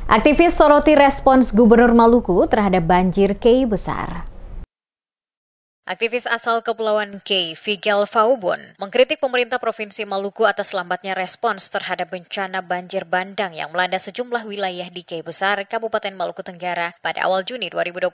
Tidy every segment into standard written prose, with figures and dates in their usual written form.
Aktivis soroti respons Gubernur Maluku terhadap banjir Kei besar. Aktivis asal Kepulauan Kei, Figel Faubun, mengkritik pemerintah Provinsi Maluku atas lambatnya respons terhadap bencana banjir bandang yang melanda sejumlah wilayah di Kei Besar, Kabupaten Maluku Tenggara pada awal Juni 2025.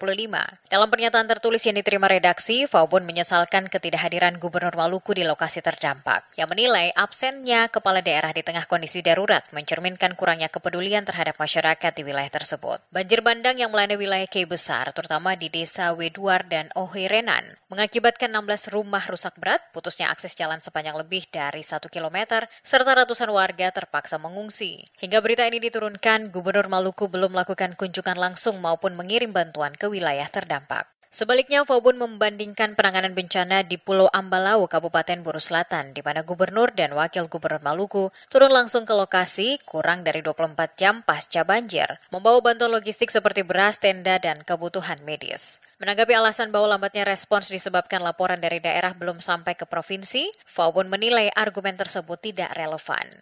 Dalam pernyataan tertulis yang diterima redaksi, Faubun menyesalkan ketidakhadiran Gubernur Maluku di lokasi terdampak, yang menilai absennya kepala daerah di tengah kondisi darurat mencerminkan kurangnya kepedulian terhadap masyarakat di wilayah tersebut. Banjir bandang yang melanda wilayah Kei Besar, terutama di desa Weduar dan Ohirenan, mengakibatkan 16 rumah rusak berat, putusnya akses jalan sepanjang lebih dari 1 kilometer, serta ratusan warga terpaksa mengungsi. Hingga berita ini diturunkan, Gubernur Maluku belum melakukan kunjungan langsung maupun mengirim bantuan ke wilayah terdampak. Sebaliknya, Faubun membandingkan penanganan bencana di Pulau Ambalau, Kabupaten Buru Selatan, di mana Gubernur dan Wakil Gubernur Maluku turun langsung ke lokasi kurang dari 24 jam pasca banjir, membawa bantuan logistik seperti beras, tenda, dan kebutuhan medis. Menanggapi alasan bahwa lambatnya respons disebabkan laporan dari daerah belum sampai ke provinsi, Faubun menilai argumen tersebut tidak relevan.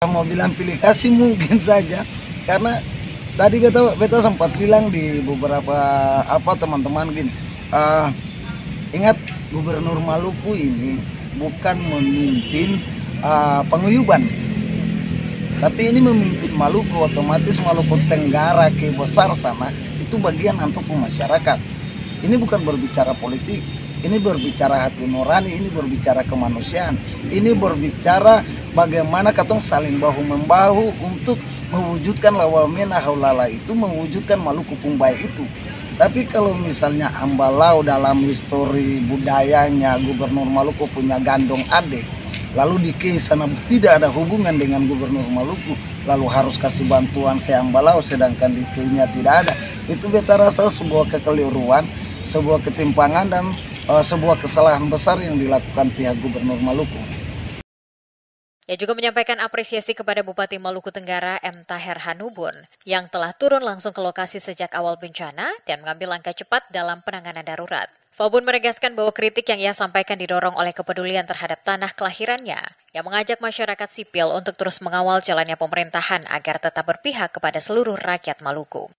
Mau bilang pilih kasih mungkin saja, karena tadi beta sempat bilang di beberapa teman-teman gini, ingat Gubernur Maluku ini bukan memimpin penguyuban, tapi ini memimpin Maluku, otomatis Maluku Tenggara ke besar sana itu bagian untuk masyarakat. Ini bukan berbicara politik, ini berbicara hati nurani, ini berbicara kemanusiaan, ini berbicara bagaimana katong saling bahu-membahu untuk mewujudkan lawamena haulala itu, mewujudkan Maluku Pumbai itu. Tapi kalau misalnya Ambalau dalam histori budayanya Gubernur Maluku punya gandong ade, lalu di Kei sana tidak ada hubungan dengan Gubernur Maluku, lalu harus kasih bantuan ke Ambalau sedangkan di Kei-nya tidak ada. Itu beta rasa sebuah kekeliruan, sebuah ketimpangan dan sebuah kesalahan besar yang dilakukan pihak Gubernur Maluku. Ia juga menyampaikan apresiasi kepada Bupati Maluku Tenggara M. Taher Hanubun yang telah turun langsung ke lokasi sejak awal bencana dan mengambil langkah cepat dalam penanganan darurat. Faubun menegaskan bahwa kritik yang ia sampaikan didorong oleh kepedulian terhadap tanah kelahirannya, yang mengajak masyarakat sipil untuk terus mengawal jalannya pemerintahan agar tetap berpihak kepada seluruh rakyat Maluku.